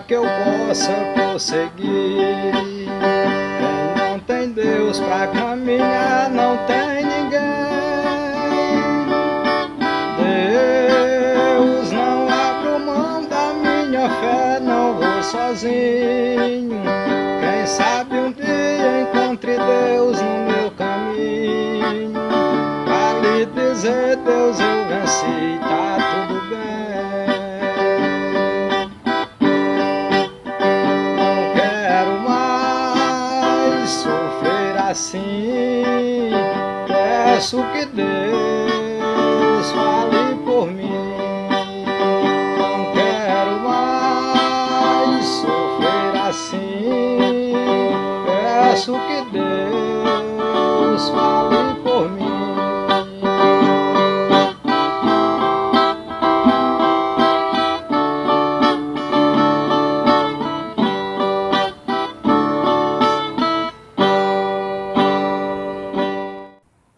que eu possa prosseguir. Quem não tem Deus pra caminhar, não tem ninguém. Deus, não abro mão da minha fé, não vou sozinho. Quem sabe um dia encontre Deus no meu caminho. Pra lhe dizer, Deus, eu venci, tá tudo bem. Não quero mais sofrer assim. Peço que Deus fale por mim. Não quero mais sofrer assim. Peço que Deus fale por mim.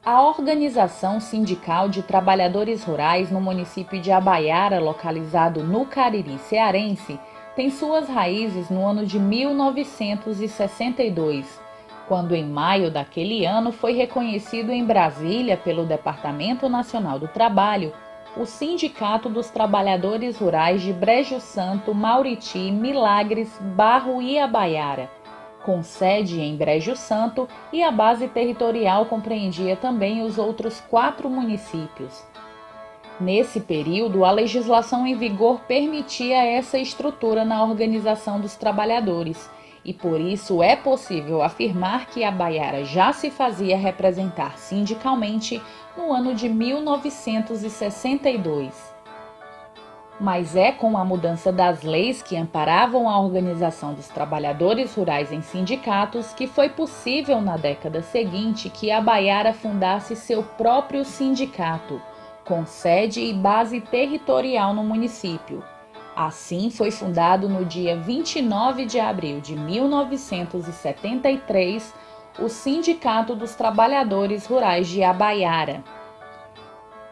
A Organização Sindical de Trabalhadores Rurais no município de Abaiara, localizado no Cariri cearense, tem suas raízes no ano de 1962, quando em maio daquele ano foi reconhecido em Brasília pelo Departamento Nacional do Trabalho o Sindicato dos Trabalhadores Rurais de Brejo Santo, Mauriti, Milagres, Barro e Abaiara, com sede em Brejo Santo, e a base territorial compreendia também os outros 4 municípios. Nesse período, a legislação em vigor permitia essa estrutura na organização dos trabalhadores, e por isso é possível afirmar que Abaiara já se fazia representar sindicalmente no ano de 1962. Mas é com a mudança das leis que amparavam a organização dos trabalhadores rurais em sindicatos que foi possível na década seguinte que Abaiara fundasse seu próprio sindicato, com sede e base territorial no município. Assim, foi fundado no dia 29 de abril de 1973 o Sindicato dos Trabalhadores Rurais de Abaiara.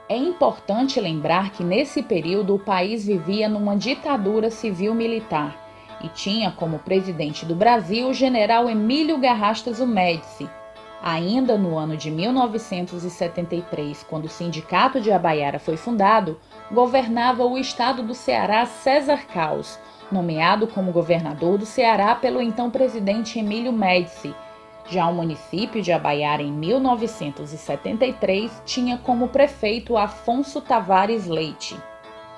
É importante lembrar que nesse período o país vivia numa ditadura civil-militar e tinha como presidente do Brasil o general Emílio Garrastazu Médici. Ainda no ano de 1973, quando o Sindicato de Abaiara foi fundado, governava o estado do Ceará César Caos, nomeado como governador do Ceará pelo então presidente Emílio Médici. Já o município de Abaiara, em 1973, tinha como prefeito Afonso Tavares Leite.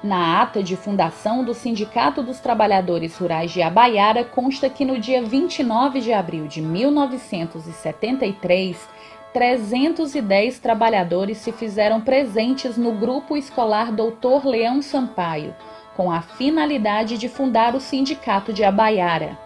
Na ata de fundação do Sindicato dos Trabalhadores Rurais de Abaiara consta que no dia 29 de abril de 1973, 310 trabalhadores se fizeram presentes no Grupo Escolar Dr. Leão Sampaio, com a finalidade de fundar o Sindicato de Abaiara.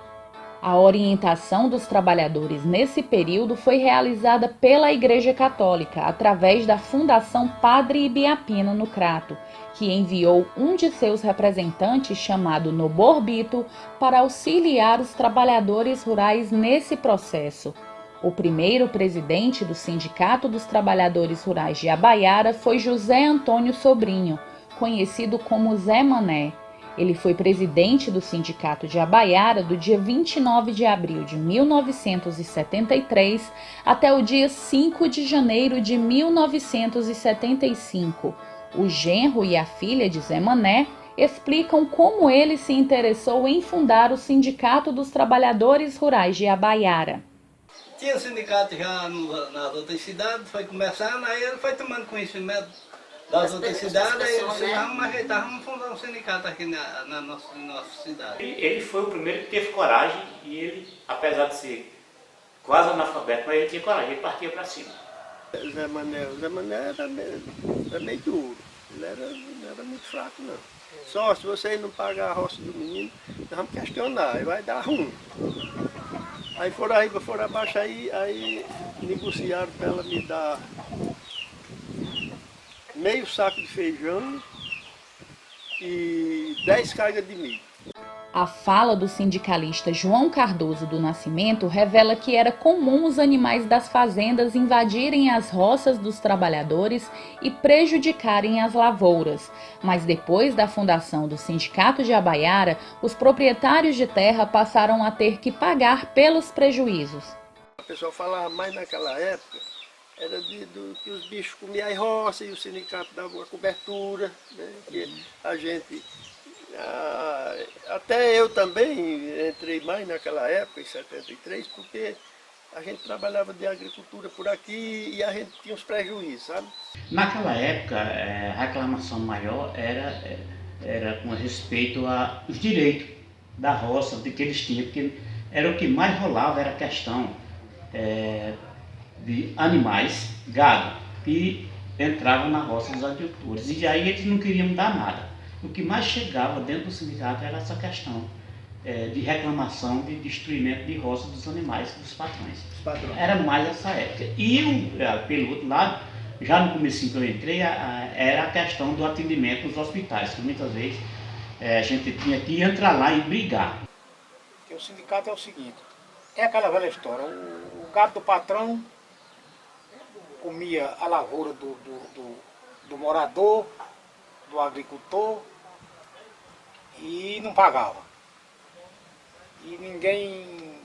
A orientação dos trabalhadores nesse período foi realizada pela Igreja Católica através da Fundação Padre Ibiapina no Crato, que enviou um de seus representantes chamado Noborbito para auxiliar os trabalhadores rurais nesse processo. O primeiro presidente do Sindicato dos Trabalhadores Rurais de Abaiara foi José Antônio Sobrinho, conhecido como Zé Mané. Ele foi presidente do Sindicato de Abaiara do dia 29 de abril de 1973 até o dia 5 de janeiro de 1975. O genro e a filha de Zé Mané explicam como ele se interessou em fundar o Sindicato dos Trabalhadores Rurais de Abaiara. Tinha sindicato já nas outras cidades, foi começando, aí ele foi tomando conhecimento das outras cidades, aí ele disse, vamos fundar um sindicato aqui na nossa cidade. Ele foi o primeiro que teve coragem e ele, apesar de ser quase analfabeto, mas ele tinha coragem, ele partia para cima. Zé Mané era meio duro, ele não era muito fraco não. Só se você não pagar a roça do menino, nós vamos questionar, aí vai dar ruim. Aí foram abaixo, aí negociaram para ela me dar meio saco de feijão e 10 cargas de milho. A fala do sindicalista João Cardoso do Nascimento revela que era comum os animais das fazendas invadirem as roças dos trabalhadores e prejudicarem as lavouras. Mas depois da fundação do Sindicato de Abaiara, os proprietários de terra passaram a ter que pagar pelos prejuízos. A pessoa falava mais naquela época, era que os bichos comiam as roças e o sindicato dava uma cobertura, né? Que a gente... até eu também entrei mais naquela época, em 73, porque a gente trabalhava de agricultura por aqui e a gente tinha os prejuízos, sabe? Naquela época, a reclamação maior era com respeito aos direitos da roça, de que eles tinham, porque era o que mais rolava, era a questão de animais, gado, que entravam na roça dos agricultores. E aí eles não queriam dar nada. O que mais chegava dentro do sindicato era essa questão de reclamação de destruimento de roça dos animais dos patrões. Era mais essa época. E pelo outro lado, já no comecinho que eu entrei, era a questão do atendimento nos hospitais, que muitas vezes a gente tinha que entrar lá e brigar. Porque o sindicato é o seguinte, é aquela velha história, o gado do patrão comia a lavoura do morador, do agricultor, e não pagava. E ninguém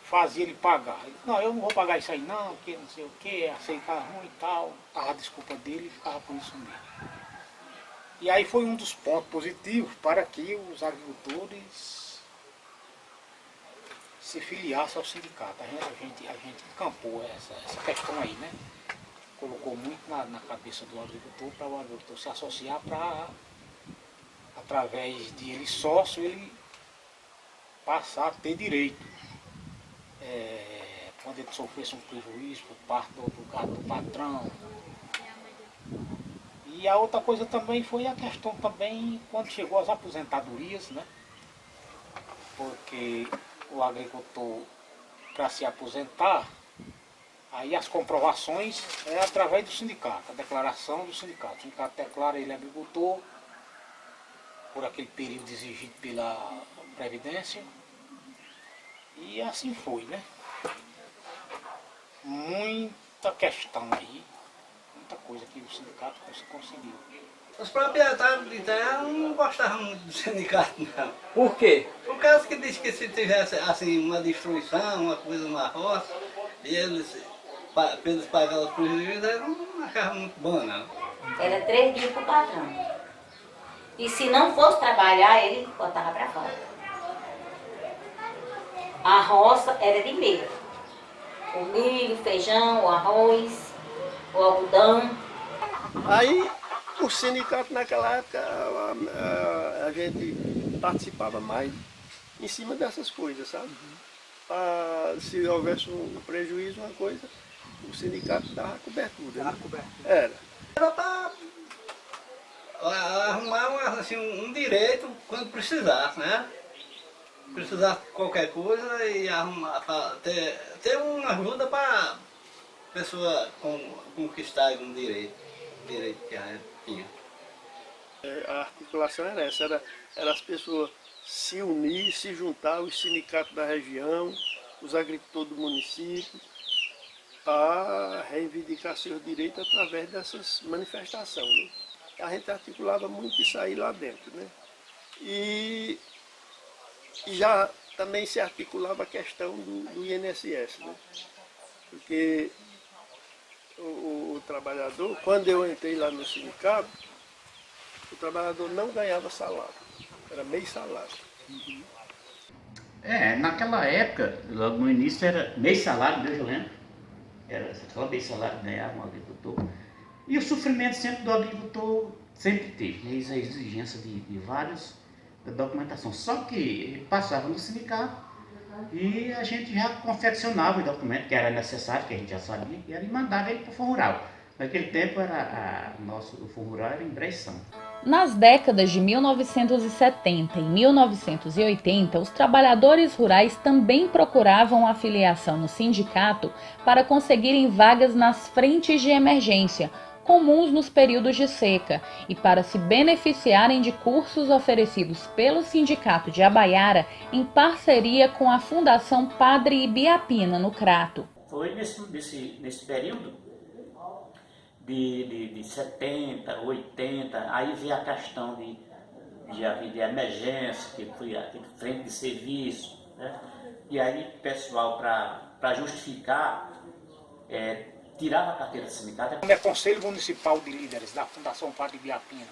fazia ele pagar. Ele disse, não, eu não vou pagar isso aí não, porque não sei o que, aceitar ruim e tal. Dava a desculpa dele e ficava por isso mesmo. E aí foi um dos pontos positivos para que os agricultores se filiassem ao sindicato. A gente encampou essa questão aí, né? Colocou muito na cabeça do agricultor para o agricultor se associar para, através de ele sócio, ele passar a ter direito. Quando ele sofresse um prejuízo por parte do gado do patrão. E a outra coisa também foi a questão também quando chegou às aposentadorias, né? Porque o agricultor, para se aposentar, aí as comprovações é através do sindicato, a declaração do sindicato. O sindicato declara ele agricultor por aquele período exigido pela Previdência. E assim foi, né? Muita questão aí, muita coisa que o sindicato conseguiu. Os proprietários de terra não gostavam muito do sindicato, não. Por quê? Por causa que diz que se tivesse assim, uma destruição, uma coisa na roça, e eles pagavam os prejuízos, eles não achavam muito bom, não. Era 3 dias para o patrão. E se não fosse trabalhar, ele botava para fora. A roça era de meio. O milho, o feijão, o arroz, o algodão. Aí o sindicato naquela época a gente participava mais em cima dessas coisas, sabe? Se houvesse um prejuízo, uma coisa, o sindicato dava cobertura. Né? Era para arrumar assim, um direito quando precisasse, né? Precisasse de qualquer coisa e arrumar, ter uma ajuda para a pessoa conquistar um direito que a gente tinha. A articulação era essa, era as pessoas se unir, se juntar, os sindicatos da região, os agricultores do município, para reivindicar seus direitos através dessas manifestações. Né? A gente articulava muito isso aí lá dentro. Né? E já também se articulava a questão do INSS, né? Porque o trabalhador, quando eu entrei lá no sindicato, o trabalhador não ganhava salário, era meio salário. Naquela época, logo no início era meio salário, eu lembro. Era só meio salário que ganhava um agricultor. E o sofrimento sempre do agricultor sempre teve, né? A exigência de vários da documentação. Só que ele passava no sindicato e a gente já confeccionava o documento que era necessário, que a gente já sabia, e mandava ele para o Fundo Rural. Naquele tempo o Fundo Rural era em Breição. Nas décadas de 1970 e 1980, os trabalhadores rurais também procuravam a filiação no sindicato para conseguirem vagas nas frentes de emergência, comuns nos períodos de seca e para se beneficiarem de cursos oferecidos pelo Sindicato de Abaiara em parceria com a Fundação Padre Ibiapina, no Crato. Foi nesse período de 70, 80, aí veio a questão de emergência, que foi aquele frente de serviço, né? E aí o pessoal, para justificar, tirava a carteira do sindicato. É Conselho Municipal de Líderes da Fundação Padre Ibiapina,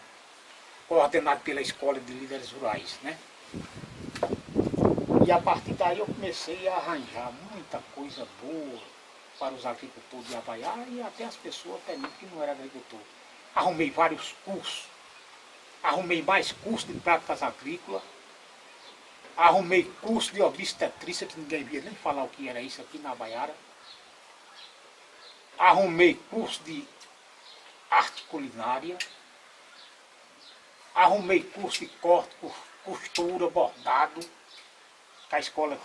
coordenado pela Escola de Líderes Rurais, né? E a partir daí eu comecei a arranjar muita coisa boa para os agricultores de Abaiara e até as pessoas até mesmo que não eram agricultores. Arrumei vários cursos, arrumei mais cursos de práticas agrícolas, arrumei curso de obstetrícia, que ninguém via nem falar o que era isso aqui na Abaiara. Arrumei curso de arte culinária, arrumei curso de corte, costura, bordado, que a escola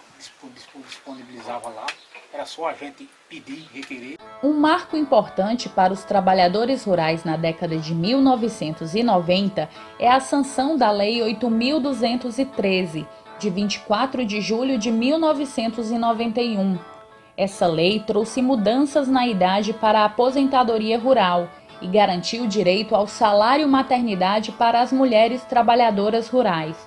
disponibilizava lá. Era só a gente pedir, requerer. Um marco importante para os trabalhadores rurais na década de 1990 é a sanção da Lei 8.213, de 24 de julho de 1991. Essa lei trouxe mudanças na idade para a aposentadoria rural e garantiu o direito ao salário maternidade para as mulheres trabalhadoras rurais.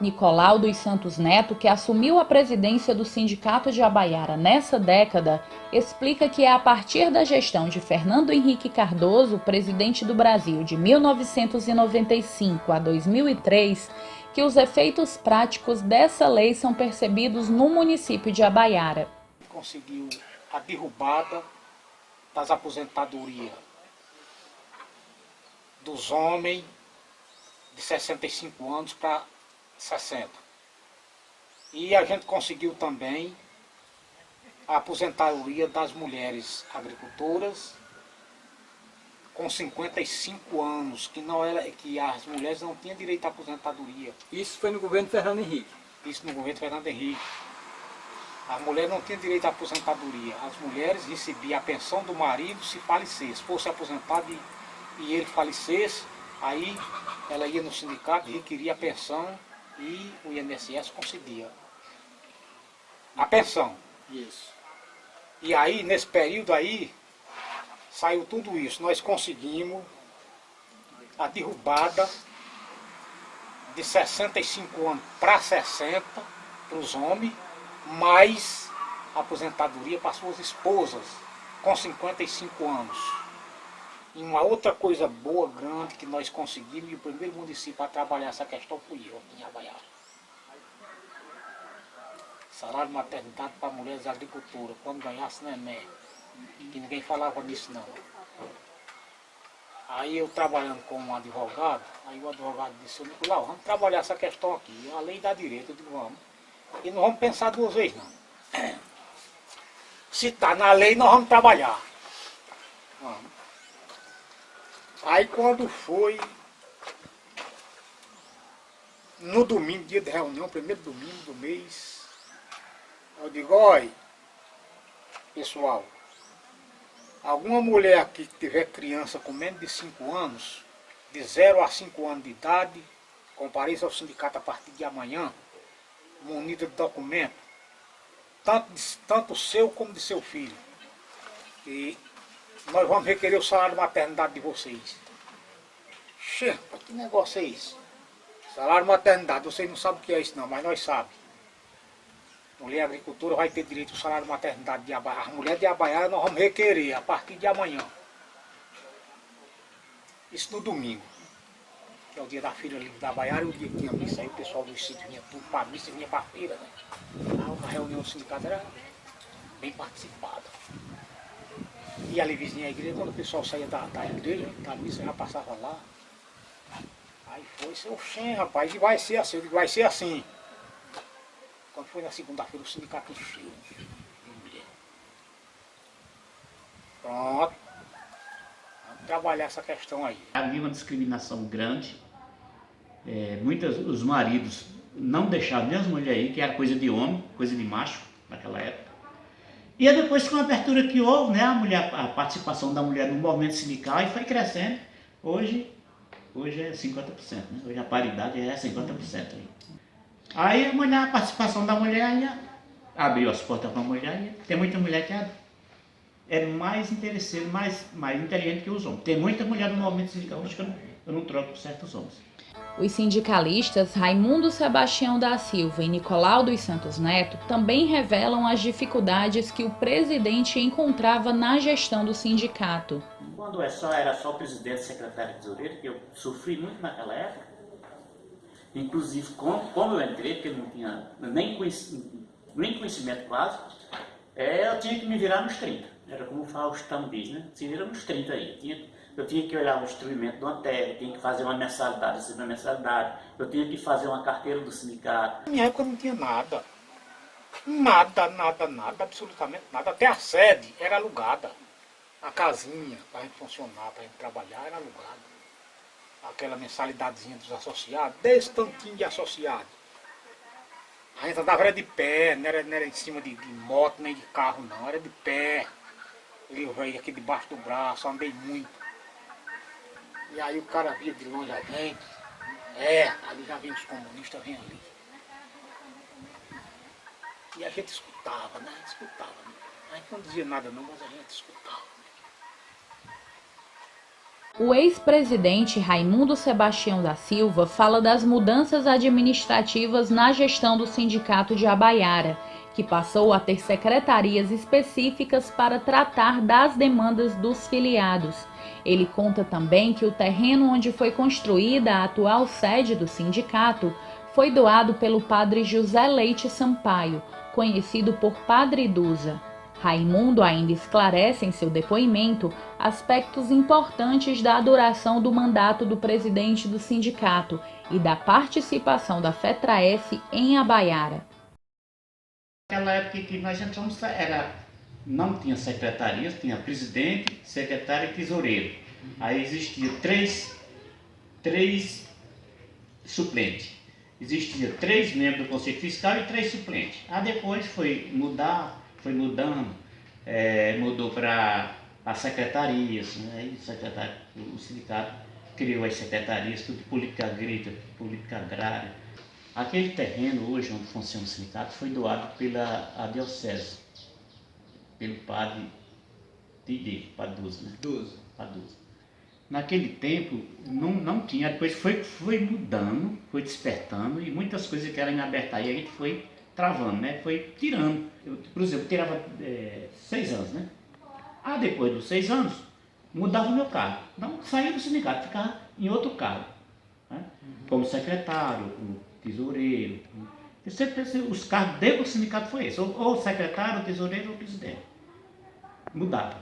Nicolau dos Santos Neto, que assumiu a presidência do Sindicato de Abaiara nessa década, explica que é a partir da gestão de Fernando Henrique Cardoso, presidente do Brasil de 1995 a 2003, que os efeitos práticos dessa lei são percebidos no município de Abaiara. Conseguiu a derrubada das aposentadorias dos homens de 65 anos para 60. E a gente conseguiu também a aposentadoria das mulheres agricultoras com 55 anos, que as mulheres não tinham direito à aposentadoria. Isso foi no governo Fernando Henrique. Isso no governo Fernando Henrique. A mulher não tinha direito à aposentadoria. As mulheres recebiam a pensão do marido se falecesse. Fosse aposentado e ele falecesse, aí ela ia no sindicato, requeria a pensão e o INSS concedia a pensão. Isso. E aí, nesse período aí, saiu tudo isso. Nós conseguimos a derrubada de 65 anos para 60 para os homens, mais aposentadoria para suas esposas com 55 anos. E uma outra coisa boa, grande, que nós conseguimos, e o primeiro município a trabalhar essa questão fui eu, aqui em Abaiara. Salário de maternidade para mulheres agricultoras, quando ganhasse neném, que ninguém falava nisso não. Aí eu trabalhando com um advogado, aí o advogado disse, Nicolau, vamos trabalhar essa questão aqui, a lei dá direito, eu digo, vamos. E não vamos pensar duas vezes não. Se está na lei, nós vamos trabalhar. Vamos. Aí quando foi no domingo, dia de reunião, primeiro domingo do mês, eu digo, olha, pessoal, alguma mulher aqui que tiver criança com menos de 5 anos, de 0 a 5 anos de idade, compareça ao sindicato a partir de amanhã, munida de documento, tanto seu como de seu filho. E nós vamos requerer o salário de maternidade de vocês. Che, que negócio é isso? Salário de maternidade, vocês não sabem o que é isso não, mas nós sabemos. Mulher agricultora vai ter direito ao salário de maternidade de Abaiara. As mulheres de Abaiara nós vamos requerer a partir de amanhã. Isso no domingo, que é o dia da feira livre da Abaiara, e o dia que tinha missa, aí o pessoal do sítio vinha tudo para a missa e vinha para a feira, né? A reunião do sindicato era bem participada. E ali vizinha a igreja, quando o pessoal saía da igreja, da missa, já passava lá. Aí foi, seu Xen, rapaz, e vai ser assim, eu digo, vai ser assim. Quando foi na segunda-feira, o sindicato encheu. Pronto. Vamos trabalhar essa questão aí. Havia uma discriminação grande. Os maridos não deixavam nem as mulheres aí, que era coisa de homem, coisa de macho naquela época. E aí depois com a abertura que houve, né, a participação da mulher no movimento sindical e foi crescendo. Hoje é 50%, né? Hoje a paridade é 50% aí. Aí a participação da mulher aí abriu as portas para a mulher e tem muita mulher que é mais interesseira, mais inteligente que os homens. Tem muita mulher no movimento sindical, hoje que eu não troco por certos homens. Os sindicalistas Raimundo Sebastião da Silva e Nicolau dos Santos Neto também revelam as dificuldades que o presidente encontrava na gestão do sindicato. Quando era só presidente, secretário e tesoureiro, que eu sofri muito naquela época, inclusive como eu entrei, porque eu não tinha nem conhecimento quase, eu tinha que me virar nos 30. Era como o Faustão diz, né? Se vira nos 30 aí. Eu tinha que olhar o instrumento de uma terra, eu tinha que fazer uma mensalidade, receber uma mensalidade, eu tinha que fazer uma carteira do sindicato. Na minha época não tinha nada. Nada, absolutamente nada. Até a sede era alugada. A casinha para a gente funcionar, para a gente trabalhar, era alugada. Aquela mensalidadezinha dos associados, desse tantinho de associado. A gente andava era de pé, não era em cima de moto nem de carro não, era de pé. Eu veio aqui debaixo do braço, andei muito. E aí o cara via de longe a gente, ali já vem os comunistas, vem ali. E a gente escutava, né? A gente não dizia nada não, mas a gente escutava. O ex-presidente Raimundo Sebastião da Silva fala das mudanças administrativas na gestão do sindicato de Abaiara, que passou a ter secretarias específicas para tratar das demandas dos filiados. Ele conta também que o terreno onde foi construída a atual sede do sindicato foi doado pelo padre José Leite Sampaio, conhecido por Padre Duza. Raimundo ainda esclarece em seu depoimento aspectos importantes da duração do mandato do presidente do sindicato e da participação da FETRAEF em Abaiara. Naquela época que nós entramos, não tinha secretarias, tinha presidente, secretário e tesoureiro. Aí existia três suplentes. Existia 3 membros do Conselho Fiscal e 3 suplentes. Aí depois foi mudando, mudou para as secretarias, né? Aí o sindicato criou as secretarias, tudo de política agrícola, política agrária. Aquele terreno hoje onde funciona o sindicato foi doado pela diocese, pelo padre Padre Duza, né? Padre Duza. Naquele tempo não tinha, depois foi mudando, foi despertando e muitas coisas que eram em aberta aí a gente foi travando, né? Foi tirando. Por exemplo, eu tirava 6 anos, né? Depois dos 6 anos, mudava o meu cargo. Então saía do sindicato, ficava em outro cargo, né? Como secretário, como tesoureiro. Sempre os cargos dentro do sindicato foi esse, ou secretário, ou tesoureiro, ou presidente. Mudava.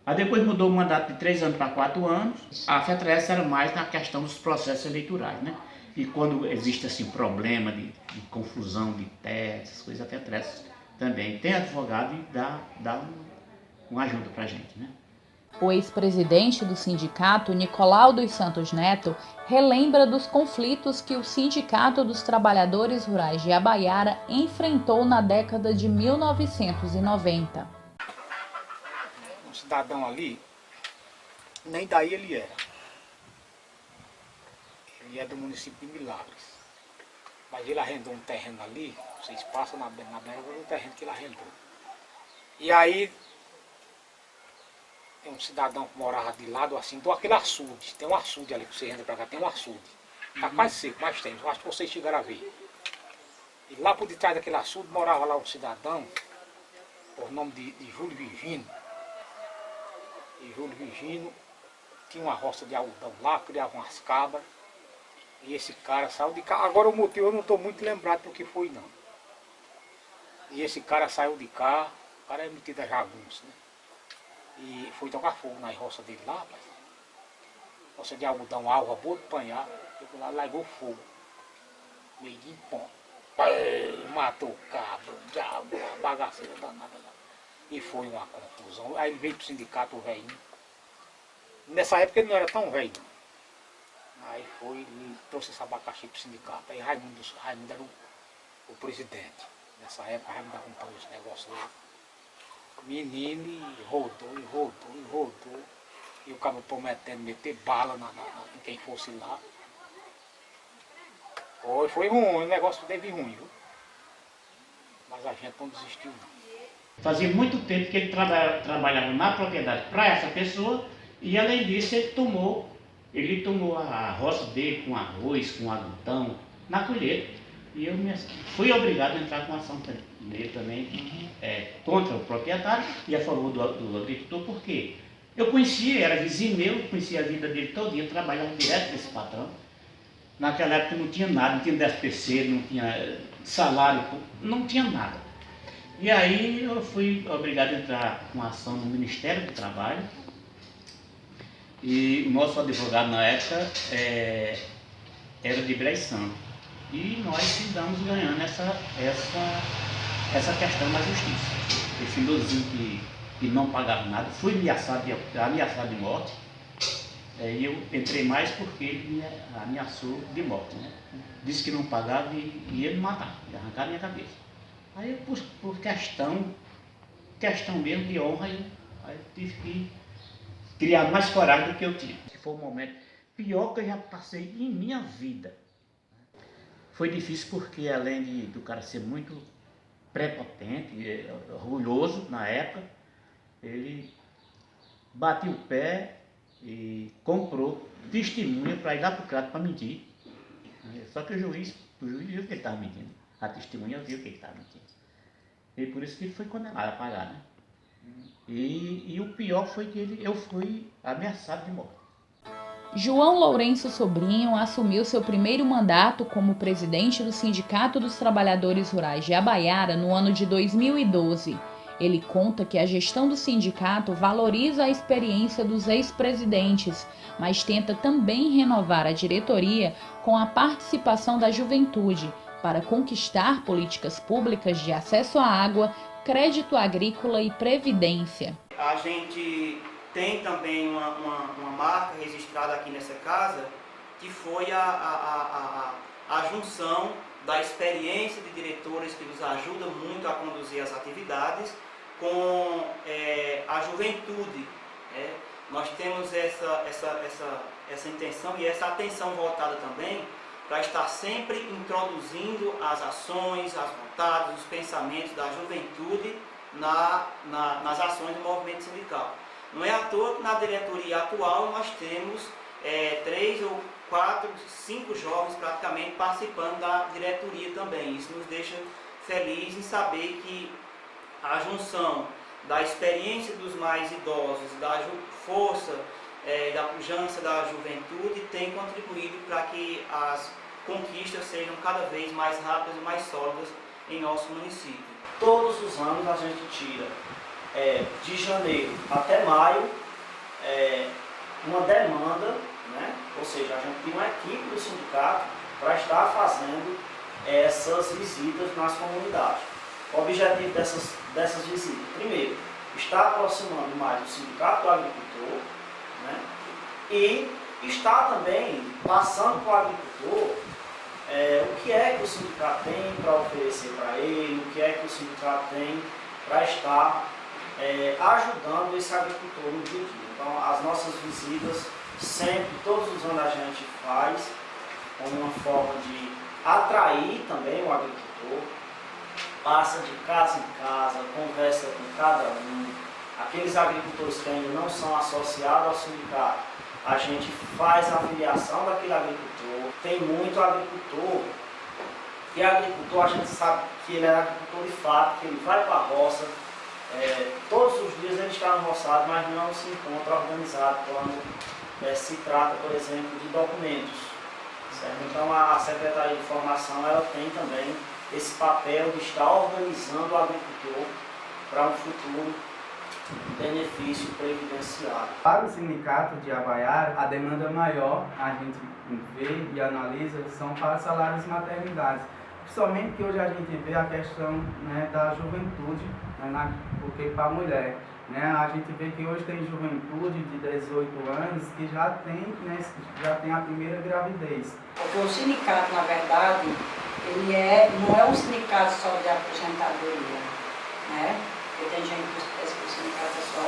Aí depois mudou o mandato de 3 anos para 4 anos. A FETRAEF era mais na questão dos processos eleitorais, né? E quando existe assim problema de confusão de terra, essas coisas, a FETRAEF também tem advogado e dá uma ajuda para a gente, né? O ex-presidente do sindicato, Nicolau dos Santos Neto, relembra dos conflitos que o Sindicato dos Trabalhadores Rurais de Abaiara enfrentou na década de 1990. Um cidadão ali, nem daí ele era. Ele é do município de Milagres. Mas ele arrendou um terreno ali, vocês passam na beira do terreno que ele arrendou. E aí, tem um cidadão que morava de lado assim, do aquele açude. Tem um açude ali que você entra pra cá, tem um açude. Tá quase seco, mas tem. Eu acho que vocês chegaram a ver. E lá por detrás daquele açude morava lá um cidadão, por nome de Júlio Virgínio. E Júlio Virgínio tinha uma roça de algodão lá, criava umas cabras. E esse cara saiu de cá. Agora o motivo eu não estou muito lembrado do que foi não. E esse cara saiu de cá, o cara é metido a jagunço, né? E foi tocar fogo na roça dele lá, rapaz. Roça de algodão, alva, boa de panhar. Chegou lá, largou fogo. Meio de ponto. Matou o cabra, o diabo, a bagaceira danada lá. E foi uma confusão. Aí ele veio pro sindicato, o velhinho. Nessa época ele não era tão velho. Aí foi e trouxe esse abacaxi pro sindicato. Aí Raimundo era o presidente. Nessa época Raimundo acompanhou esse negócio lá. menino, e rodou. E o cabo prometendo meter bala em quem fosse lá. Foi ruim, o negócio teve ruim, viu? Mas a gente não desistiu não. Fazia muito tempo que ele trabalhava na propriedade para essa pessoa e além disso ele tomou a roça dele com arroz, com algodão, na colheita. E eu fui obrigado a entrar com ação dele também contra o proprietário e a favor do agricultor, porque eu conhecia, era vizinho meu, conhecia a vida dele todinha, trabalhava direto com esse patrão. Naquela época não tinha nada, não tinha 10%, não tinha salário, não tinha nada. E aí eu fui obrigado a entrar com ação no Ministério do Trabalho. E o nosso advogado na época era de Braz Santo. E nós ficamos ganhando essa questão na justiça. Esse senhorzinho que não pagava nada, fui ameaçado de morte. E eu entrei mais porque ele me ameaçou de morte, né? Disse que não pagava e ia me matar, ia arrancar a minha cabeça. Aí eu, por questão mesmo de honra, aí eu tive que criar mais coragem do que eu tinha. Foi um momento pior que eu já passei em minha vida. Foi difícil porque além do cara ser muito prepotente, orgulhoso na época, ele bateu o pé e comprou testemunha para ir lá para o Crato para mentir. Só que o juiz viu que ele estava mentindo. A testemunha viu que ele estava mentindo. E por isso que ele foi condenado a pagar, né? E o pior foi que eu fui ameaçado de morte. João Lourenço Sobrinho assumiu seu primeiro mandato como presidente do Sindicato dos Trabalhadores Rurais de Abaiara no ano de 2012. Ele conta que a gestão do sindicato valoriza a experiência dos ex-presidentes, mas tenta também renovar a diretoria com a participação da juventude para conquistar políticas públicas de acesso à água, crédito agrícola e previdência. A gente tem também uma marca registrada aqui nessa casa, que foi a junção da experiência de diretores que nos ajuda muito a conduzir as atividades com a juventude. Nós temos essa intenção e essa atenção voltada também para estar sempre introduzindo as ações, as vontades, os pensamentos da juventude nas ações do movimento sindical. Não é à toa que na diretoria atual nós temos 3 ou 4, 5 jovens praticamente participando da diretoria também. Isso nos deixa felizes em saber que a junção da experiência dos mais idosos, da força e da pujança da juventude tem contribuído para que as conquistas sejam cada vez mais rápidas e mais sólidas em nosso município. Todos os anos a gente tira de janeiro até maio uma demanda, né? Ou seja, a gente tem uma equipe do sindicato para estar fazendo essas visitas nas comunidades. O objetivo dessas visitas, primeiro, está aproximando mais o sindicato do agricultor, né? E está também passando para o agricultor o que é que o sindicato tem para oferecer para ele, o que é que o sindicato tem para estar ajudando esse agricultor no dia a dia. Então, as nossas visitas, sempre, todos os anos a gente faz como uma forma de atrair também o agricultor, passa de casa em casa, conversa com cada um. Aqueles agricultores que ainda não são associados ao sindicato, a gente faz a filiação daquele agricultor. Tem muito agricultor, e agricultor a gente sabe que ele é agricultor de fato, que ele vai para a roça, todos os dias ele está no roçado, mas não se encontra organizado quando se trata, por exemplo, de documentos. Certo? Então a Secretaria de Informação ela tem também esse papel de estar organizando o agricultor para um futuro benefício previdenciário. Para o sindicato de Abaiara, a demanda maior, a gente vê e analisa, são para salários e maternidades. Principalmente que hoje a gente vê a questão, né, da juventude, né, porque para a mulher, né, a gente vê que hoje tem juventude de 18 anos que já tem, né, já tem a primeira gravidez. Porque o sindicato, na verdade, ele não é um sindicato só de aposentadoria, né? Porque tem gente que sindicato é só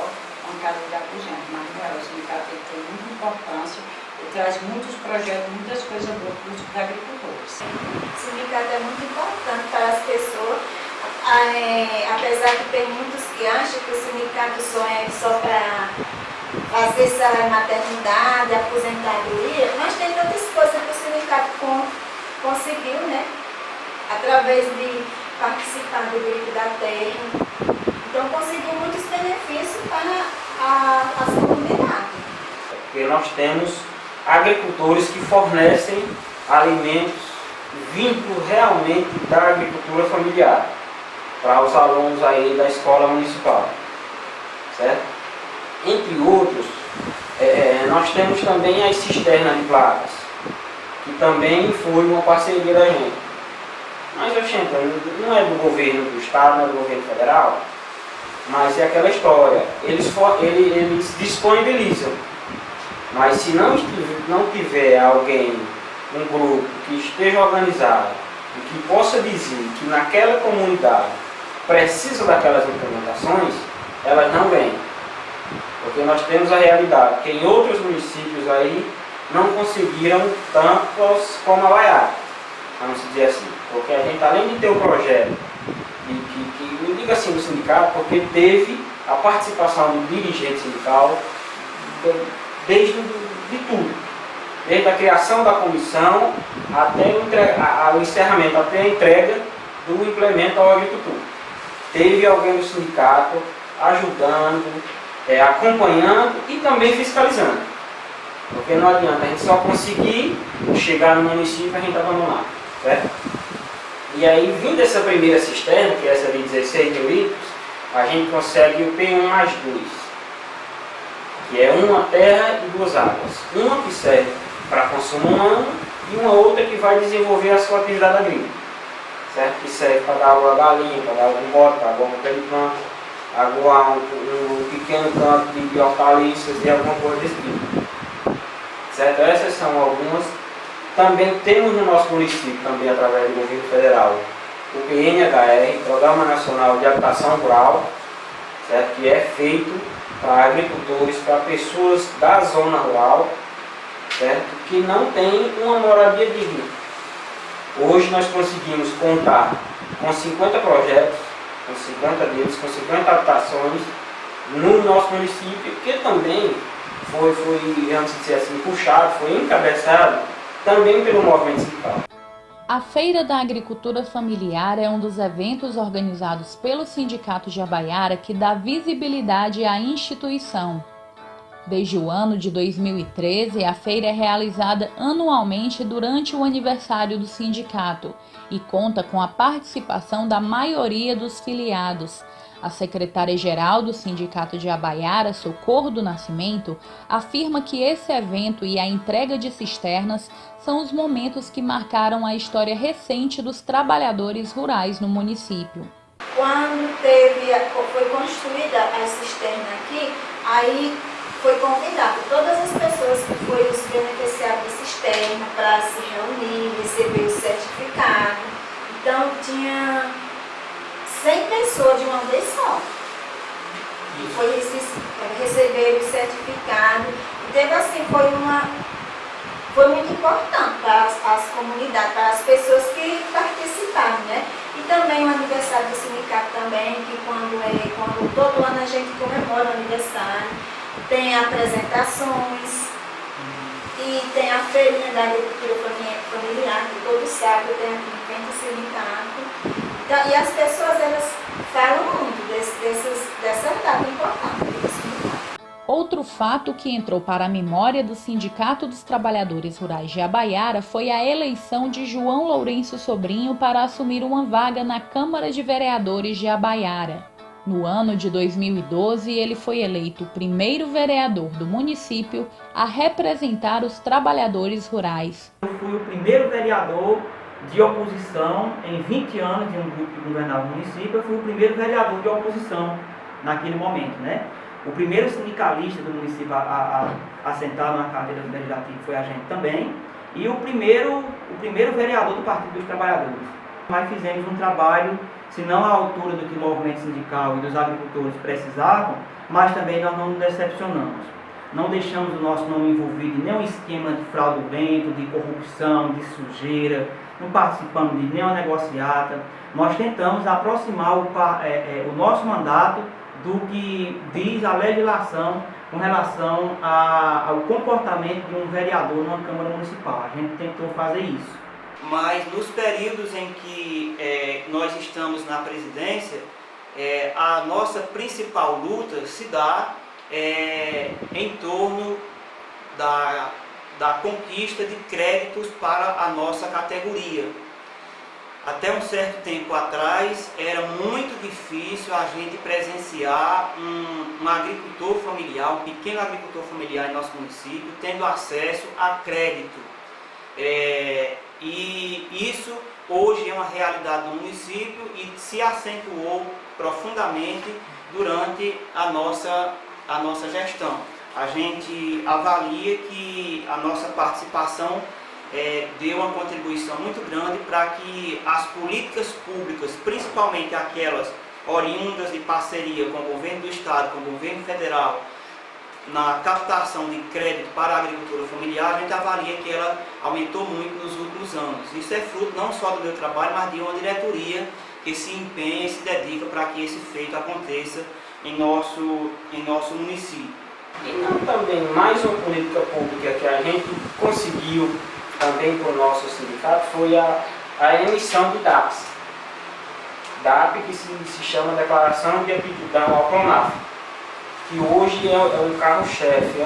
uma casa de apoiante, mas não é. O sindicato ele tem muita importância, ele traz muitos projetos, muitas coisas boas para os agricultores. O sindicato é muito importante para as pessoas, apesar de ter muitos que acham que o sindicato só é só para fazer salário maternidade, aposentadoria, mas tem tantas coisas que o sindicato conseguiu, né? Através de participar do grupo da terra. Então conseguiu muitos benefícios para as comunidades. Porque nós temos agricultores que fornecem alimentos vindo realmente da agricultura familiar para os alunos aí da escola municipal, certo? Entre outros, nós temos também as cisternas de placas, que também foi uma parceria da gente. Mas, gente, não é do governo do estado, não é do governo federal, mas é aquela história, eles disponibilizam, mas se não tiver alguém, um grupo que esteja organizado e que possa dizer que naquela comunidade precisa daquelas implementações, elas não vêm. Porque nós temos a realidade que em outros municípios aí não conseguiram tantos como a Baiara, vamos dizer assim. Porque a gente, além de ter o projeto, eu digo assim do sindicato, porque teve a participação do dirigente sindical desde de tudo. Desde a criação da comissão até o encerramento, até a entrega do implemento ao agricultor. Teve alguém do sindicato ajudando, acompanhando e também fiscalizando. Porque não adianta a gente só conseguir chegar no município e a gente abandonar, certo? E aí, vindo essa primeira cisterna, que é essa de 16 mil litros, a gente consegue o P1+2, que é uma terra e duas águas. Uma que serve para consumo humano e uma outra que vai desenvolver a sua atividade agrícola, certo? Que serve para dar água à galinha, para dar água ao bode, para dar água ao pé de planta, aguar um pequeno canto de hortaliças e alguma coisa desse tipo. Certo? Essas são algumas. Também temos no nosso município, também através do governo federal, o PNHR, Programa Nacional de Habitação Rural, certo? Que é feito para agricultores, para pessoas da zona rural, certo? Que não têm uma moradia digna. Hoje nós conseguimos contar com 50 projetos, com 50 deles, com 50 habitações no nosso município, que também foi, vamos dizer assim, puxado, foi encabeçado também pelo movimento sindical. A Feira da Agricultura Familiar é um dos eventos organizados pelo Sindicato de Abaiara que dá visibilidade à instituição. Desde o ano de 2013, a feira é realizada anualmente durante o aniversário do sindicato e conta com a participação da maioria dos filiados. A secretária-geral do Sindicato de Abaiara, Socorro do Nascimento, afirma que esse evento e a entrega de cisternas são os momentos que marcaram a história recente dos trabalhadores rurais no município. Quando foi construída a cisterna aqui, aí foi convidado todas as pessoas que foram os beneficiários da cisterna para se reunir, receber o certificado. Então tinha 100 pessoas de uma vez só. E foi receber o certificado. E teve assim, foi muito importante para as comunidades, para as pessoas que participaram, né? E também o aniversário do sindicato também, que quando todo ano a gente comemora o aniversário, tem apresentações e tem a feirinha da agricultura familiar, que todo sábado tem aqui em frente ao sindicato. Então, e as pessoas, elas falam muito dessa data importante do sindicato. Outro fato que entrou para a memória do Sindicato dos Trabalhadores Rurais de Abaiara foi a eleição de João Lourenço Sobrinho para assumir uma vaga na Câmara de Vereadores de Abaiara. No ano de 2012, ele foi eleito o primeiro vereador do município a representar os trabalhadores rurais. Eu fui o primeiro vereador de oposição em 20 anos de um grupo que governava o município. Eu fui o primeiro vereador de oposição naquele momento, né? O primeiro sindicalista do município a sentar na cadeira do legislativo foi a gente também. E o primeiro vereador do Partido dos Trabalhadores. Mas fizemos um trabalho, se não à altura do que o movimento sindical e dos agricultores precisavam, mas também nós não nos decepcionamos. Não deixamos o nosso nome envolvido em nenhum esquema de fraudulento, de corrupção, de sujeira, não participamos de nenhuma negociata. Nós tentamos aproximar o nosso mandato do que diz a legislação com relação ao comportamento de um vereador numa Câmara Municipal. A gente tentou fazer isso. Mas nos períodos em que nós estamos na presidência, a nossa principal luta se dá em torno da conquista de créditos para a nossa categoria. Até um certo tempo atrás, era muito difícil a gente presenciar um agricultor familiar, um pequeno agricultor familiar em nosso município, tendo acesso a crédito. E isso hoje é uma realidade do município e se acentuou profundamente durante a nossa gestão. A gente avalia que a nossa participação deu uma contribuição muito grande para que as políticas públicas, principalmente aquelas oriundas de parceria com o governo do estado, com o governo federal, na captação de crédito para a agricultura familiar, a gente avalia que ela aumentou muito nos últimos anos. Isso é fruto não só do meu trabalho, mas de uma diretoria que se empenha e se dedica para que esse feito aconteça em nosso município. E também mais uma política pública que a gente conseguiu também para o nosso sindicato foi a emissão de DAPs. DAP que se chama Declaração de Aptidão ao Pronaf, que hoje é um carro-chefe,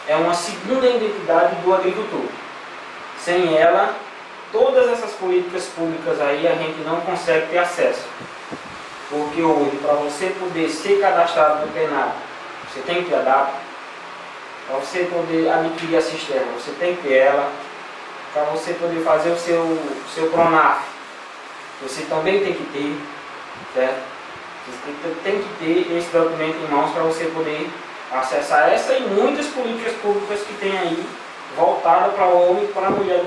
é uma segunda identidade do agricultor. Sem ela, todas essas políticas públicas aí a gente não consegue ter acesso. Porque hoje, para você poder ser cadastrado no PENAD, você tem que ter a DAP. Para você poder adquirir a cisterna, você tem que ter ela. Para você poder fazer o seu Pronaf, você também tem que ter, certo? Você tem que ter esse documento em mãos para você poder acessar essa e muitas políticas públicas que tem aí, voltada para o homem e para a mulher.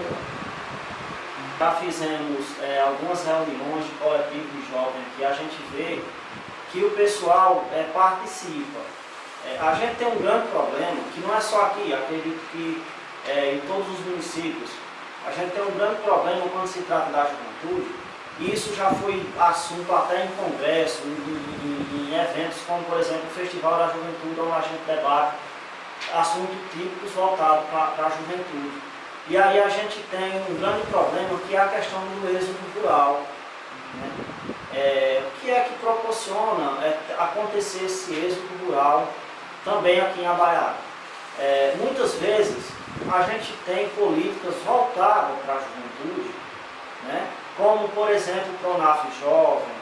Já fizemos algumas reuniões de coletivo de jovens que a gente vê que o pessoal participa. A gente tem um grande problema, que não é só aqui, acredito que em todos os municípios. A gente tem um grande problema quando se trata da juventude, e isso já foi assunto até em congresso, em eventos como, por exemplo, o Festival da Juventude, onde a gente debate assuntos típicos voltados para a juventude. E aí a gente tem um grande problema, que é a questão do êxodo rural. Né? O que é que proporciona acontecer esse êxodo rural também aqui em Abaiara? Muitas vezes a gente tem políticas voltadas para a juventude, né? Como por exemplo o Pronaf Jovem,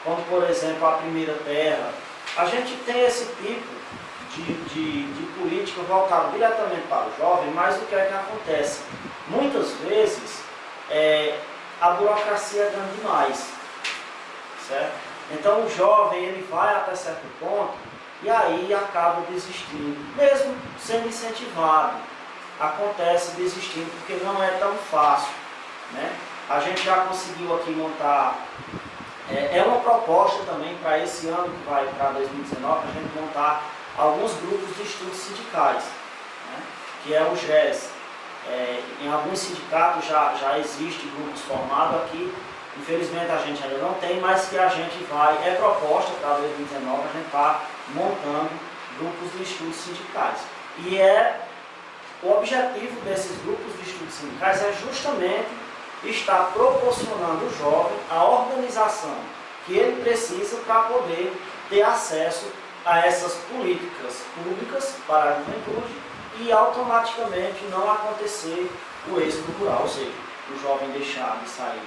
como por exemplo a Primeira Terra. A gente tem esse tipo de política voltada diretamente para o jovem, mas o que é que acontece? Muitas vezes a burocracia é grande demais, certo? Então o jovem ele vai até certo ponto e aí acaba desistindo, mesmo sendo incentivado. Acontece desistindo porque não é tão fácil, né? A gente já conseguiu aqui montar, uma proposta também para esse ano que vai para 2019, a gente montar alguns grupos de estudos sindicais, né? Que é o GES. Em alguns sindicatos já existe grupos formados aqui, infelizmente a gente ainda não tem, mas que a gente vai, proposta para 2019, a gente está montando grupos de estudos sindicais. E o objetivo desses grupos de estudos sindicais é justamente estar proporcionando ao jovem a organização que ele precisa para poder ter acesso a essas políticas públicas para a juventude e automaticamente não acontecer o êxodo rural, ou seja, o jovem deixar de sair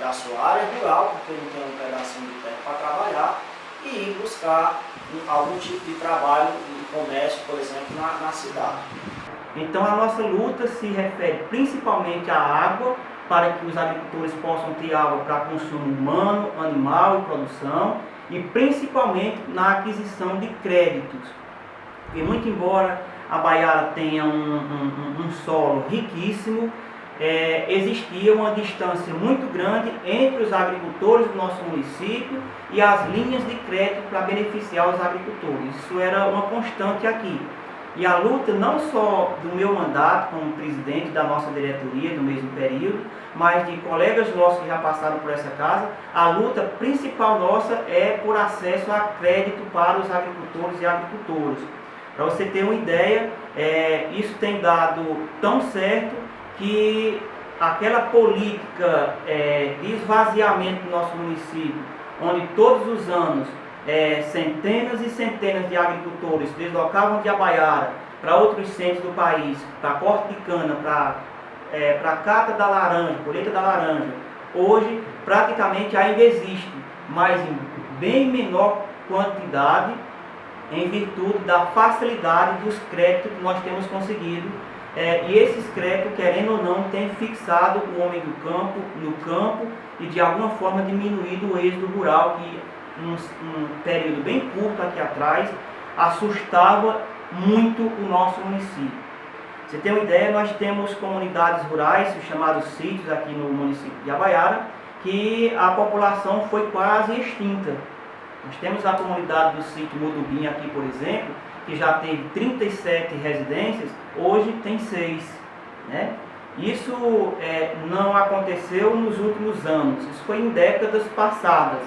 da sua área rural, porque não tem um pedacinho de terra para trabalhar, e ir buscar algum tipo de trabalho, de comércio, por exemplo, na cidade. Então a nossa luta se refere principalmente à água, para que os agricultores possam ter água para consumo humano, animal e produção, e principalmente na aquisição de créditos. E muito embora a Baiara tenha um solo riquíssimo, existia uma distância muito grande entre os agricultores do nosso município e as linhas de crédito para beneficiar os agricultores. Isso era uma constante aqui. E a luta não só do meu mandato como presidente da nossa diretoria no mesmo período, mas de colegas nossos que já passaram por essa casa, a luta principal nossa é por acesso a crédito para os agricultores e agricultoras. Para você ter uma ideia, isso tem dado tão certo que aquela política de esvaziamento do nosso município, onde todos os anos centenas e centenas de agricultores se deslocavam de Abaiara para outros centros do país, para corte de cana, para cata da laranja, colheita da laranja, hoje praticamente ainda existe, mas em bem menor quantidade, em virtude da facilidade dos créditos que nós temos conseguido. E esses créditos, querendo ou não, têm fixado o homem do campo no campo e de alguma forma diminuído o êxodo rural, que um período bem curto aqui atrás assustava muito o nosso município. Você tem uma ideia, nós temos comunidades rurais, os chamados sítios aqui no município de Abaiara, que a população foi quase extinta. Nós temos a comunidade do sítio Mudubim aqui, por exemplo, que já teve 37 residências, hoje tem 6. Né? Isso não aconteceu nos últimos anos, isso foi em décadas passadas,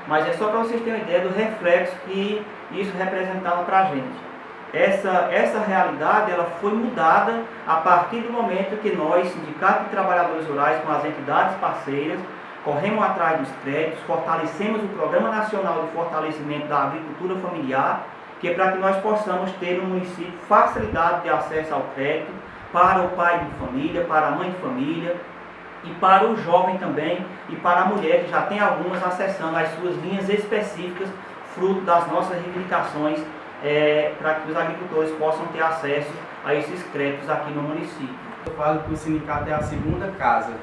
mas é só para vocês terem uma ideia do reflexo que isso representava para a gente. Essa realidade ela foi mudada a partir do momento que nós, Sindicato de Trabalhadores Rurais, com as entidades parceiras, corremos atrás dos créditos, fortalecemos o Programa Nacional de Fortalecimento da Agricultura Familiar, que é para que nós possamos ter no município facilidade de acesso ao crédito para o pai de família, para a mãe de família, e para o jovem também, e para a mulher, que já tem algumas acessando as suas linhas específicas, fruto das nossas reivindicações, para que os agricultores possam ter acesso a esses créditos aqui no município. Eu falo que o sindicato é a segunda casa.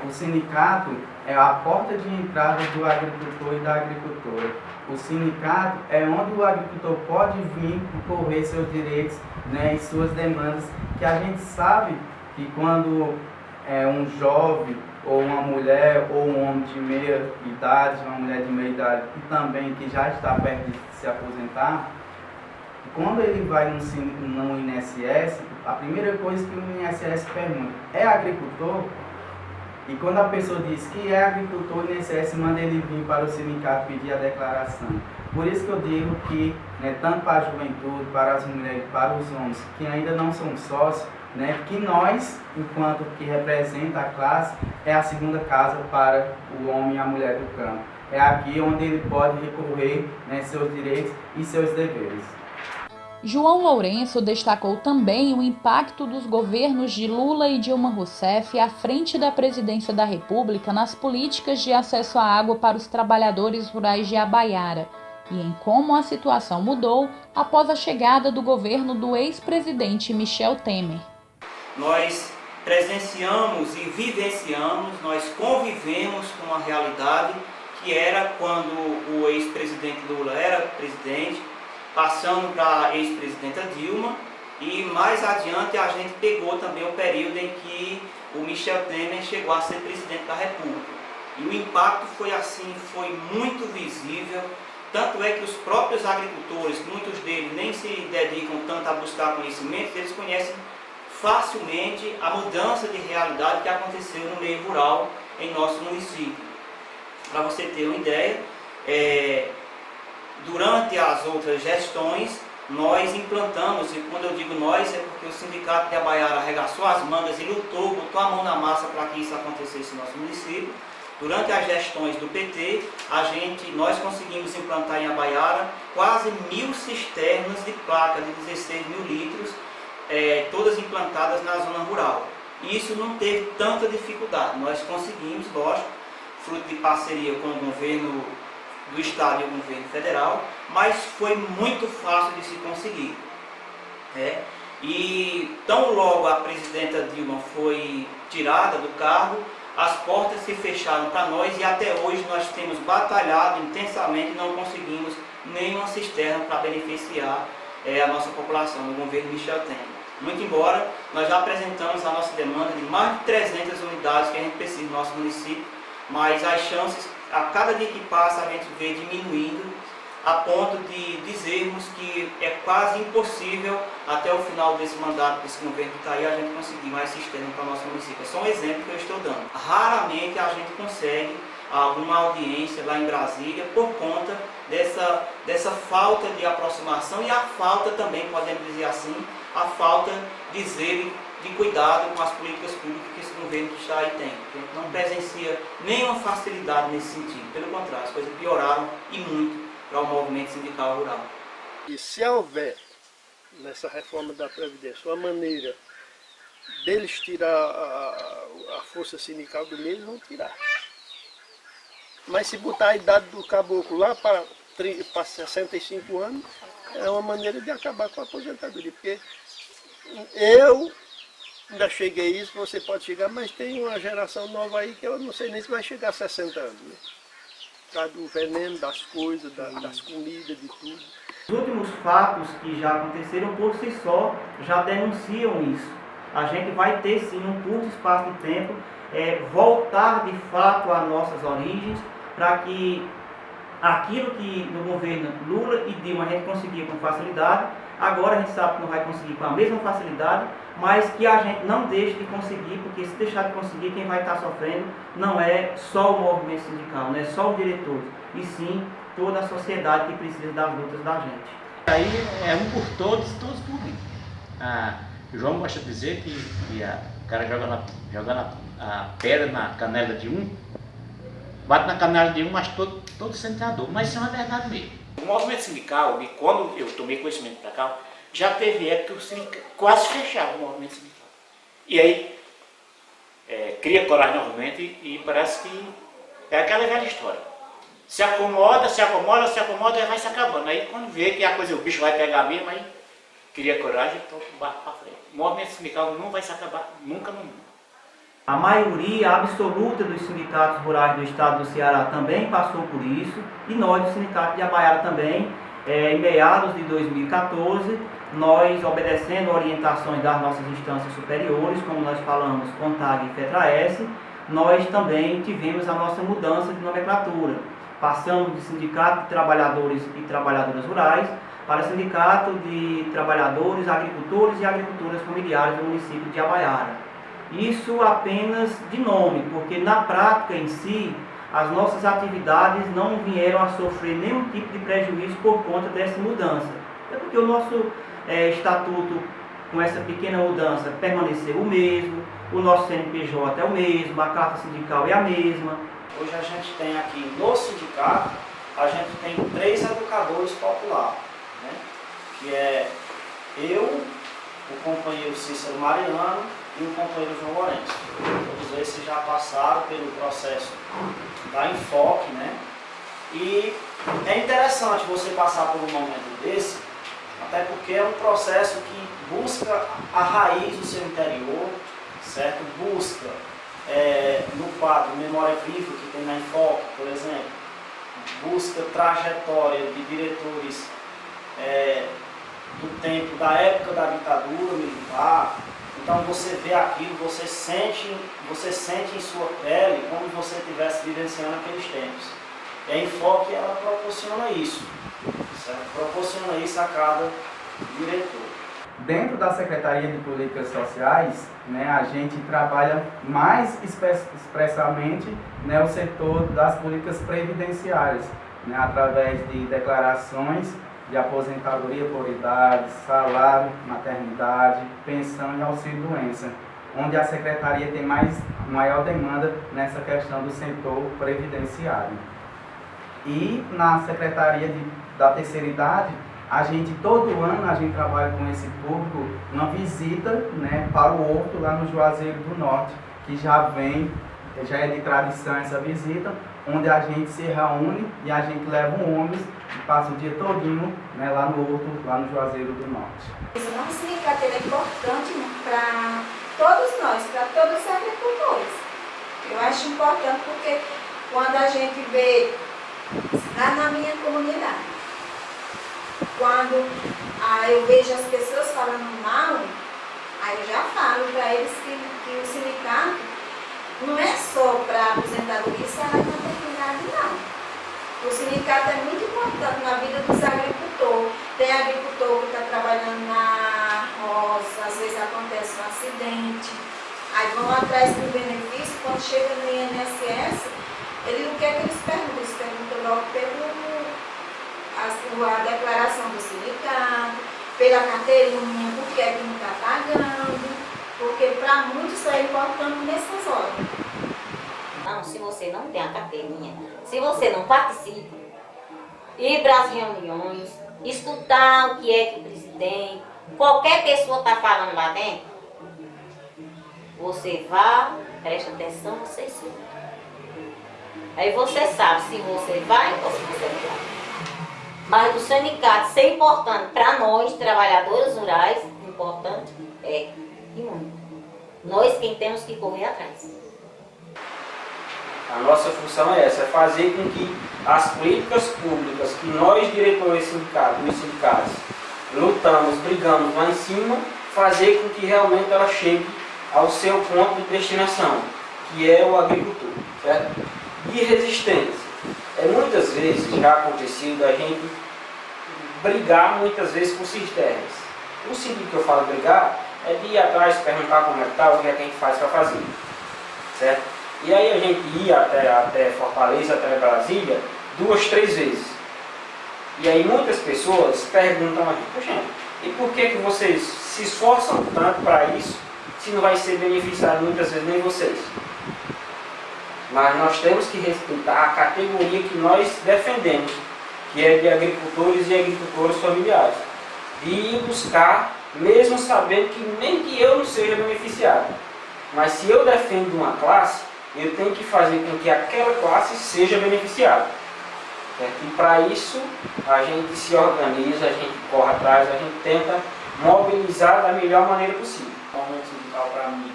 O sindicato é a porta de entrada do agricultor e da agricultora. O sindicato é onde o agricultor pode vir correr seus direitos, né, e suas demandas, que a gente sabe que quando um jovem, ou uma mulher, ou um homem de meia idade, uma mulher de meia idade, e também que já está perto de se aposentar, quando ele vai no INSS, a primeira coisa que o INSS pergunta, é agricultor? E quando a pessoa diz que é agricultor, o INSS manda ele vir para o sindicato pedir a declaração. Por isso que eu digo que, né, tanto para a juventude, para as mulheres, para os homens que ainda não são sócios, né, que nós, enquanto que representa a classe, é a segunda casa para o homem e a mulher do campo. É aqui onde ele pode recorrer, né, seus direitos e seus deveres. João Lourenço destacou também o impacto dos governos de Lula e Dilma Rousseff à frente da presidência da República nas políticas de acesso à água para os trabalhadores rurais de Abaiara e em como a situação mudou após a chegada do governo do ex-presidente Michel Temer. Nós presenciamos e vivenciamos, nós convivemos com uma realidade que era quando o ex-presidente Lula era presidente, passando para a ex-presidenta Dilma, e mais adiante a gente pegou também o período em que o Michel Temer chegou a ser presidente da República. E o impacto foi assim, foi muito visível, tanto é que os próprios agricultores, muitos deles nem se dedicam tanto a buscar conhecimento, eles conhecem facilmente a mudança de realidade que aconteceu no meio rural em nosso município. Para você ter uma ideia, durante as outras gestões, nós implantamos, e quando eu digo nós, é porque o Sindicato de Abaiara arregaçou as mangas e lutou, botou a mão na massa para que isso acontecesse no nosso município. Durante as gestões do PT, nós conseguimos implantar em Abaiara quase 1.000 cisternas de placa de 16 mil litros, todas implantadas na zona rural. E isso não teve tanta dificuldade, nós conseguimos, lógico, fruto de parceria com o governo do Estado e o governo federal, mas foi muito fácil de se conseguir. E tão logo a presidenta Dilma foi tirada do cargo, as portas se fecharam para nós e até hoje nós temos batalhado intensamente e não conseguimos nenhuma cisterna para beneficiar a nossa população no governo Michel Temer. Muito embora nós já apresentamos a nossa demanda de mais de 300 unidades que a gente precisa no nosso município, mas as chances, a cada dia que passa, a gente vê diminuindo, a ponto de dizermos que é quase impossível, até o final desse mandato, desse governo que está aí, a gente conseguir mais cisterna para o nosso município. É só um exemplo que eu estou dando. Raramente a gente consegue alguma audiência lá em Brasília por conta dessa falta de aproximação e a falta também, podemos dizer assim, a falta de zelo, de cuidado com as políticas públicas que esse governo que está aí tem. A gente não presencia nenhuma facilidade nesse sentido. Pelo contrário, as coisas pioraram e muito para o movimento sindical rural. E se houver, nessa reforma da Previdência, uma maneira deles tirar a força sindical do meio, eles vão tirar. Mas se botar a idade do caboclo lá para 65 anos, é uma maneira de acabar com a aposentadoria. Porque eu ainda cheguei a isso, você pode chegar, mas tem uma geração nova aí que eu não sei nem se vai chegar a 60 anos. Né? Por causa do veneno, das coisas, das comidas, de tudo. Os últimos fatos que já aconteceram por si só já denunciam isso. A gente vai ter sim, num curto espaço de tempo, voltar de fato às nossas origens, para que aquilo que no governo Lula e Dilma a gente conseguia com facilidade, agora a gente sabe que não vai conseguir com a mesma facilidade, mas que a gente não deixe de conseguir, porque se deixar de conseguir, quem vai estar sofrendo não é só o movimento sindical, não é só os diretores, e sim toda a sociedade que precisa das lutas da gente. Aí é um por todos e todos por mim. O João gosta de dizer que o cara joga a pedra na canela de um, bate na canela de um, mas todo sentador. Mas isso é uma verdade mesmo. O movimento sindical, e quando eu tomei conhecimento para cá, já teve época que o sindicato quase fechava o movimento sindical. E aí, cria coragem novamente e parece que é aquela velha história. Se acomoda, e vai se acabando. Aí quando vê que o bicho vai pegar mesmo, aí cria coragem e toca o barco para frente. O movimento sindical não vai se acabar nunca no mundo. A maioria absoluta dos sindicatos rurais do estado do Ceará também passou por isso, e nós, do Sindicato de Abaiara também, em meados de 2014, nós, obedecendo orientações das nossas instâncias superiores, como nós falamos, CONTAG e FETRAES, nós também tivemos a nossa mudança de nomenclatura. Passamos de Sindicato de Trabalhadores e Trabalhadoras Rurais para Sindicato de Trabalhadores, Agricultores e Agricultoras Familiares do município de Abaiara. Isso apenas de nome, porque na prática em si, as nossas atividades não vieram a sofrer nenhum tipo de prejuízo por conta dessa mudança. É porque o nosso estatuto, com essa pequena mudança, permaneceu o mesmo, o nosso CNPJ é o mesmo, a carta sindical é a mesma. Hoje a gente tem aqui no sindicato, a gente tem 3 educadores populares, né? Que é eu, o companheiro Cícero Mariano e o companheiro João Lourenço. Todos esses já passaram pelo processo da Enfoque, né? E é interessante você passar por um momento desse, até porque é um processo que busca a raiz do seu interior, certo? Busca no quadro Memória Viva, que tem na Enfoque, por exemplo, busca trajetória de diretores do tempo, da época da ditadura militar. Então você vê aquilo, você sente em sua pele como se você estivesse vivenciando aqueles tempos. E a Enfoque, ela proporciona isso, certo? Proporciona isso a cada diretor. Dentro da Secretaria de Políticas Sociais, né, a gente trabalha mais expressamente, né, o setor das políticas previdenciárias, né, através de declarações de aposentadoria por idade, salário, maternidade, pensão e auxílio-doença, onde a Secretaria tem maior demanda nessa questão do setor previdenciário. E na Secretaria da Terceira Idade, todo ano a gente trabalha com esse público uma visita, né, para o Horto lá no Juazeiro do Norte, que já é de tradição essa visita, onde a gente se reúne e a gente leva um ônibus e passa o dia todinho, né, lá no Horto, lá no Juazeiro do Norte. O nosso sindicato é importante para todos nós, para todos os agricultores. Eu acho importante porque quando a gente vê lá na minha comunidade, quando eu vejo as pessoas falando mal, Aí eu já falo para eles que o sindicato não é só para aposentadoria e salário de maternidade, não. O sindicato é muito importante na vida dos agricultores. Tem agricultor que está trabalhando na roça, às vezes acontece um acidente, aí vão atrás do benefício, quando chega no INSS, ele não quer que eles perguntam logo a declaração do sindicato, pela carteirinha, por que é que não está pagando, porque para muitos isso é importante nessas horas. Não, se você não tem a carteirinha, se você não participa, ir para as reuniões, escutar o que é que o presidente, qualquer pessoa está falando lá dentro, você vá, preste atenção, você escuta. Aí você sabe se você vai ou se você não vai. Mas o sindicato ser importante para nós, trabalhadores rurais, importante é e muito. Nós quem temos que correr atrás. A nossa função é essa, é fazer com que as políticas públicas que nós, diretores dos sindicatos, lutamos, brigamos lá em cima, fazer com que realmente ela chegue ao seu ponto de destinação, que é o agricultor, certo? De resistência. Muitas vezes já acontecido a gente brigar muitas vezes com cisternas. O sentido que eu falo brigar é de ir atrás, perguntar como é que está, o que é que a gente faz para fazer, certo? E aí a gente ia até Fortaleza, até Brasília, 2, 3 vezes. E aí muitas pessoas perguntam a gente, poxa, e por que vocês se esforçam tanto para isso, se não vai ser beneficiado muitas vezes nem vocês? Mas nós temos que respeitar a categoria que nós defendemos, que é de agricultores e agricultoras familiares. E ir buscar, mesmo sabendo que nem que eu não seja beneficiado. Mas se eu defendo uma classe, eu tenho que fazer com que aquela classe seja beneficiada. E para isso, a gente se organiza, a gente corre atrás, a gente tenta mobilizar da melhor maneira possível. O movimento sindical, para mim,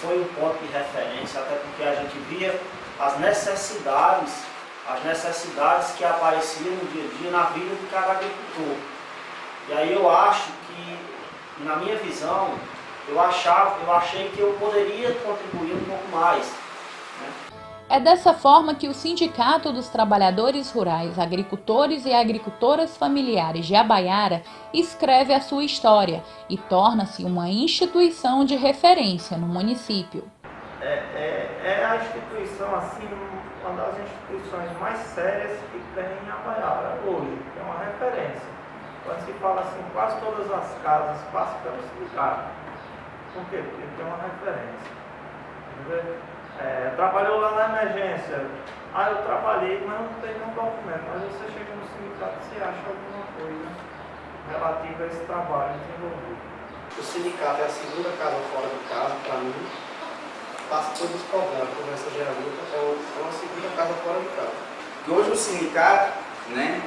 foi um ponto de referência, até porque a gente via as necessidades que apareciam no dia a dia na vida de cada agricultor. E aí eu acho que, na minha visão, eu achei que eu poderia contribuir um pouco mais. É dessa forma que o Sindicato dos Trabalhadores Rurais, Agricultores e Agricultoras Familiares de Abaiara escreve a sua história e torna-se uma instituição de referência no município. É a instituição, assim, uma das instituições mais sérias que tem em Abaiara hoje, é uma referência. Quando se fala assim, quase todas as casas passam pelo sindicato. Por quê? Porque tem uma referência. Trabalhou lá na emergência. Eu trabalhei, mas não tem nenhum documento. Mas você chega no sindicato e você acha alguma coisa relativa a esse trabalho desenvolvido. O sindicato é a segunda casa fora de casa, para mim. Passa todos os problemas, conversa geralmente, é uma segunda casa fora de casa. E hoje o sindicato, né,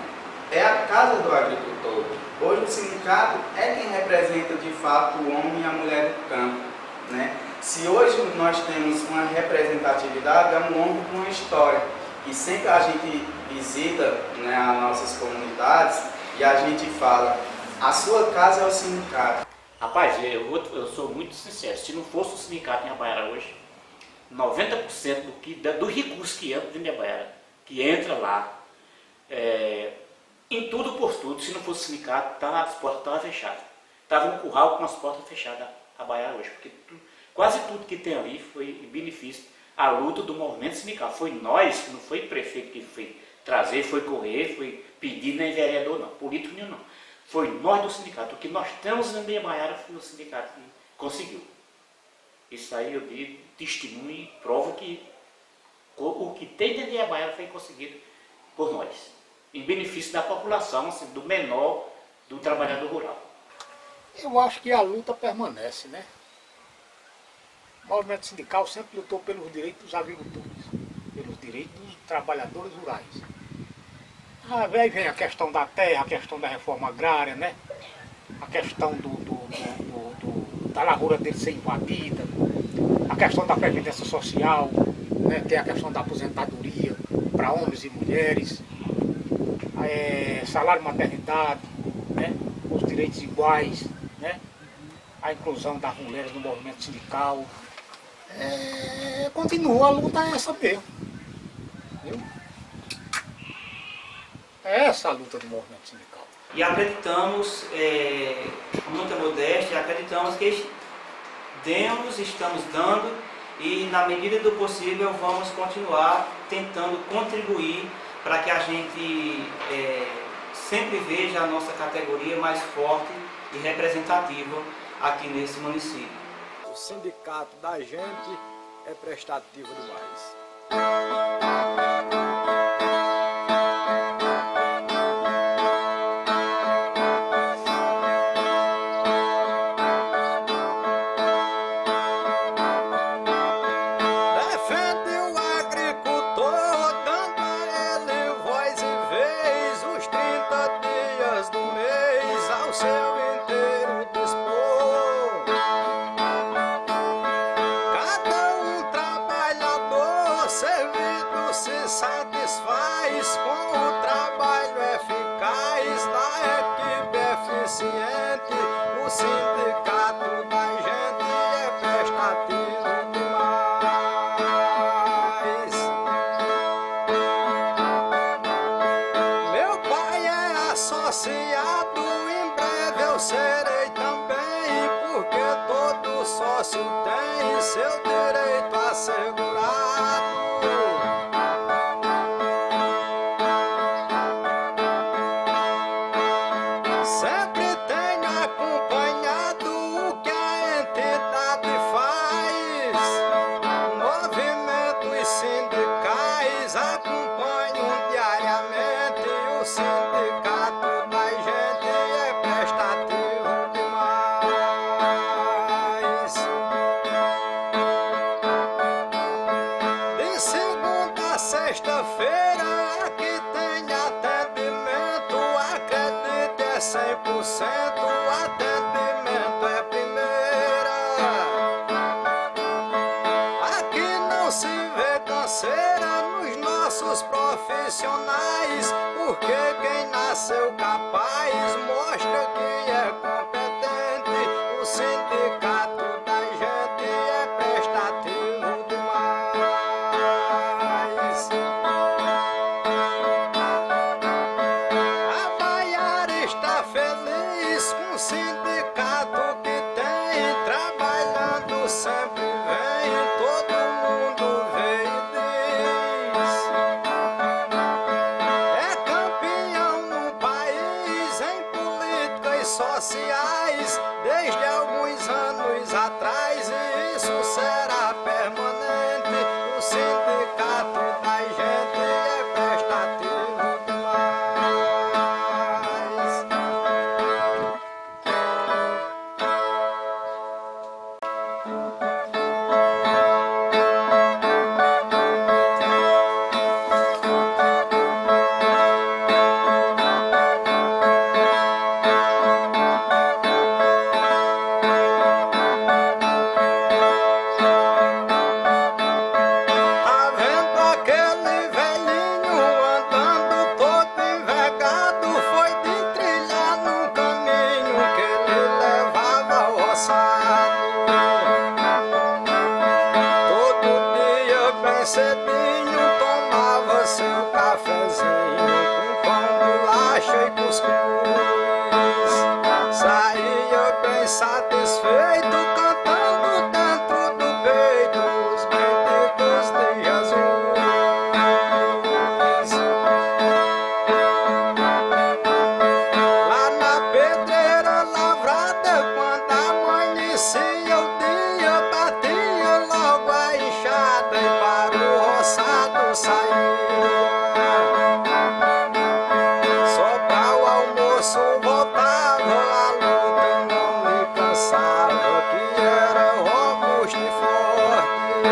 é a casa do agricultor. Hoje o sindicato é quem representa de fato o homem e a mulher do campo, né? Se hoje nós temos uma representatividade, é um homem com uma história. E sempre a gente visita, né, as nossas comunidades e a gente fala, a sua casa é o sindicato. Rapaz, eu sou muito sincero, se não fosse o sindicato em Abaiara hoje, 90% do recurso que entra dentro de Abaiara, que entra lá, em tudo por tudo, se não fosse o sindicato, as portas estavam fechadas. Estava um curral com as portas fechadas a Abaiara hoje, porque quase tudo que tem ali foi em benefício à luta do movimento sindical. Foi nós, não foi o prefeito que foi trazer, foi correr, foi pedir, nem vereador não, político nenhum não. Foi nós do sindicato. O que nós temos dentro de Abaiara foi o sindicato que conseguiu. Isso aí eu dei testemunho e prova que o que tem dentro de Abaiara foi conseguido por nós. Em benefício da população, assim, do menor, do trabalhador rural. Eu acho que a luta permanece, né? O movimento sindical sempre lutou pelos direitos dos agricultores, pelos direitos dos trabalhadores rurais. Aí vem a questão da terra, a questão da reforma agrária, né? A questão da lavoura dele ser invadida, a questão da previdência social, né? Tem a questão da aposentadoria para homens e mulheres, salário maternidade, né? Os direitos iguais, né? a inclusão das mulheres no movimento sindical. Continua, a luta é essa mesmo. Viu? É essa a luta do movimento sindical. E acreditamos, com muita modéstia, acreditamos que estamos dando e na medida do possível vamos continuar tentando contribuir para que a gente sempre veja a nossa categoria mais forte e representativa aqui nesse município. O sindicato da gente é prestativo demais. Satisfaz com o trabalho eficaz da equipe eficiente. O sindicato da gente é prestativo demais. Meu pai é associado, em breve eu serei também, porque todo sócio tem seu direito assegurado. Sempre tenho acompanhado o que a entidade faz. Movimentos sindicais acompanham diariamente. O sindicato da gente é prestativo demais. De segunda a sexta-feira aqui tem atendimento. Acredite, é 100%, o atendimento é primeira. Aqui não se vê canseira nos nossos profissionais, porque quem nasceu capaz mostra que é competente. O sindicato da gente é prestativo demais. A Baiara está feliz com o sindicato que tem, trabalhando sempre vem, todo mundo vê e diz. É campeão no país em políticas sociais, desde alguns anos atrás, e isso será permanente. O sindicato da gente é prestativo demais. Tá vendo aquele velhinho andando todo envergado? Foi de trilhar no caminho que ele levava ao roçado. Todo dia bem cedinho tomava seu cafezinho com pão, bolacha e cuscuz. Saía bem satisfeito, cantando dentro do peito os benditos de Jesus. Lá na pedreira lavrada, quando amanhecia o dia, batia logo a enxada e para o roçado saía. Só para o almoço voltava, a luta não me cansava, que era robusto e forte.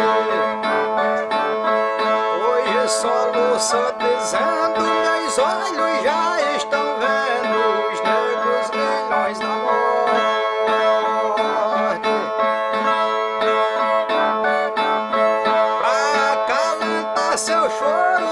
Hoje só luça dizendo, meus olhos já estão vendo os negros grilhões da morte. Pra acalentar seu choro